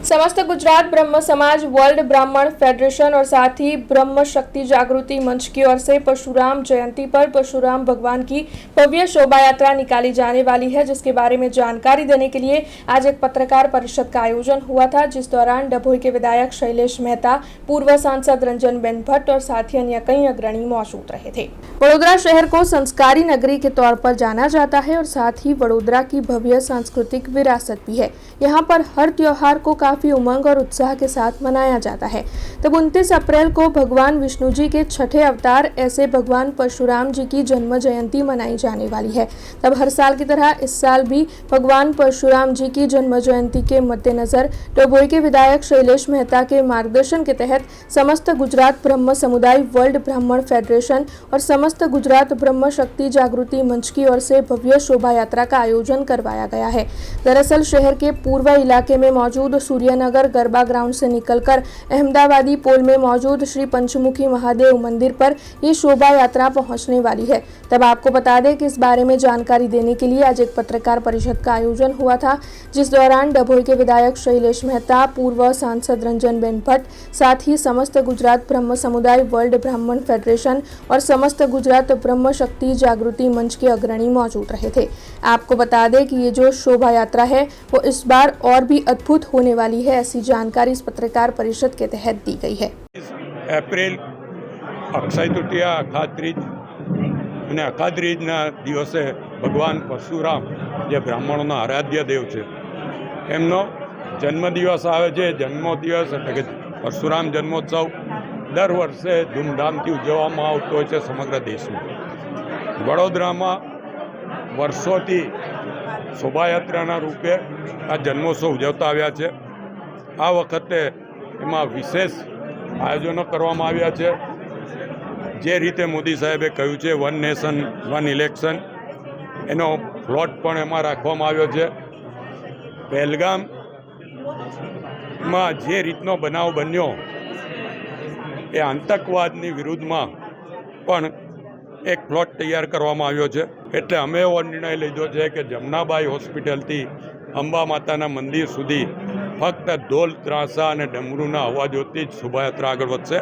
समस्त गुजरात ब्रह्म समाज वर्ल्ड ब्राह्मण फेडरेशन और साथ ही ब्रह्म शक्ति जागृति मंच की ओर से परशुराम जयंती पर परशुराम भगवान की भव्य शोभा यात्रा निकाली जाने वाली है, जिसके बारे में जानकारी देने के लिए आज एक पत्रकार परिषद का आयोजन हुआ था, जिस दौरान डभोई के विधायक शैलेश मेहता, पूर्व सांसद रंजनबेन भट्ट और साथ ही अन्य कई अग्रणी मौजूद रहे थे। वडोदरा शहर को संस्कारी नगरी के तौर पर जाना जाता है और साथ ही वडोदरा की भव्य सांस्कृतिक विरासत भी है। यहाँ पर हर त्योहार को काफी उमंग और उत्साह के साथ मनाया जाता है। तब 29 अप्रैल को भगवान विष्णु जी के छठे अवतार ऐसे भगवान परशुराम जी की जन्म जयंती मनाई जाने वाली है। तब हर साल की तरह इस साल भी भगवान परशुराम जी की जन्म जयंती के मद्देनजर डभोई के विधायक शैलेश मेहता के मार्गदर्शन के तहत समस्त गुजरात ब्रह्म समुदाय वर्ल्ड ब्राह्मण फेडरेशन और समस्त गुजरात ब्रह्म शक्ति जागृति मंच की ओर से भव्य शोभा यात्रा का आयोजन करवाया गया है। दरअसल शहर के पूर्व इलाके में मौजूद सूर्यनगर गरबा ग्राउंड से निकलकर अहमदाबादी पोल में मौजूद श्री पंचमुखी महादेव मंदिर पर ये शोभा यात्रा पहुंचने वाली है। तब आपको बता दें कि इस बारे में जानकारी देने के लिए आज एक पत्रकार परिषद का आयोजन हुआ था, जिस दौरान डभोई के विधायक शैलेश मेहता, पूर्व सांसद रंजनबेन भट्ट, साथ ही समस्त गुजरात ब्रह्म समुदाय वर्ल्ड ब्राह्मण फेडरेशन और समस्त गुजरात ब्रह्म शक्ति जागृति मंच के अग्रणी मौजूद रहे थे। आपको बता दें कि ये जो शोभा यात्रा है वो इस बार और भी अद्भुत होने वाली है, ऐसी जानकारी इस पत्रकार परिषद के तहत दी गई है। एप्रिल अक्षय तृतीया अखात्रीज અને અખાત્રીજના દિવસે ભગવાન પરશુરામ જે બ્રાહ્મણોના આરાધ્ય દેવ છે એમનો જન્મદિવસ આવે છે। જન્મદિવસ એટલે કે પરશુરામ જન્મોત્સવ દર વર્ષે ધૂમધામથી ઉજવવામાં આવતો હોય છે સમગ્ર દેશમાં। વડોદરામાં વર્ષોથી શોભાયાત્રાના રૂપે આ જન્મોત્સવ ઉજવતા આવ્યા છે। આ વખતે એમાં વિશેષ આયોજનો કરવામાં આવ્યા છે। જે રીતે મોદી સાહેબે કહ્યું છે વન નેશન વન ઇલેક્શન, એનો પ્લોટ પણ એમાં રાખવામાં આવ્યો છે। પહેલગામમાં જે રીતનો બનાવ બન્યો એ આતંકવાદની વિરુદ્ધમાં પણ એક પ્લોટ તૈયાર કરવામાં આવ્યો છે। એટલે અમે એવો નિર્ણય લીધો છે કે જમનાબાઈ હોસ્પિટલથી અંબા માતાના મંદિર સુધી ફક્ત ઢોલ ત્રાસા અને ડમરૂના અવાજોથી જ શોભાયાત્રા આગળ વધશે।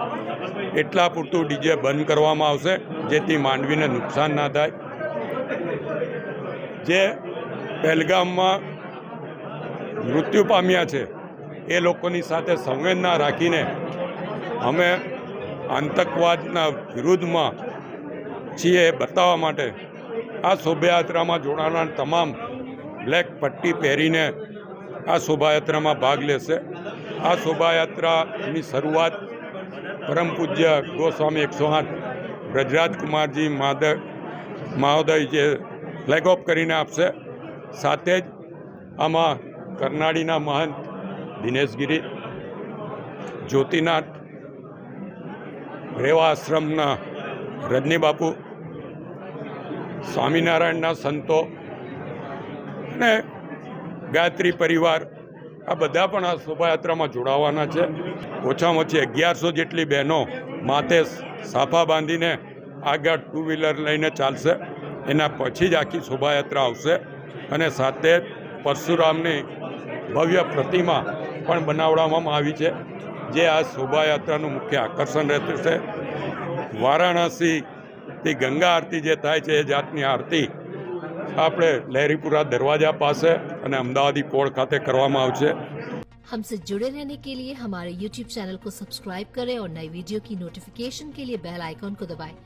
એટલા પૂરતું ડીજે બંધ કરવામાં આવશે જેથી માંડવીને નુકસાન ના થાય। જે પહેલગામમાં મૃત્યુ પામ્યા છે એ લોકોની સાથે સંવેદના રાખીને અમે આતંકવાદના વિરુદ્ધમાં છીએ બતાવવા માટે આ શોભાયાત્રામાં જોડાનાર તમામ બ્લેક પટ્ટી પહેરીને આ શોભાયાત્રામાં ભાગ લેશે। આ શોભાયાત્રાની શરૂઆત પરમ પૂજ્ય ગોસ્વામી 108 બ્રજરાજ કુમારજી મહોદય જે ફ્લેગ ઓફ કરીને આપશે। સાથે જ આમાં કરનાળીના મહંત દિનેશગીરી, જ્યોતિનાથ, રેવા આશ્રમના રજની બાપુ, સ્વામિનારાયણના સંતો અને ગાયત્રી પરિવાર આ બધા પણ આ શોભાયાત્રામાં જોડાવાના છે। ઓછામાં ઓછી 1100 જેટલી બહેનો માથે સાફા બાંધીને આગળ ટુ વ્હીલર લઈને ચાલશે। એના પછી જ આખી શોભાયાત્રા આવશે અને સાથે પરશુરામની ભવ્ય પ્રતિમા પણ બનાવવામાં આવી છે, જે આ શોભાયાત્રાનું મુખ્ય આકર્ષણ રહેશે। વારાણસીથી ગંગા આરતી જે થાય છે એ જાતની આરતી આપણે લહેરીપુરા દરવાજા પાસે અને અમદાવાદી પોળ ખાતે કરવામાં આવશે। हमसे जुड़े रहने के लिए हमारे YouTube चैनल को सब्सक्राइब करें और नई वीडियो की नोटिफिकेशन के लिए बेल आइकॉन को दबाएं।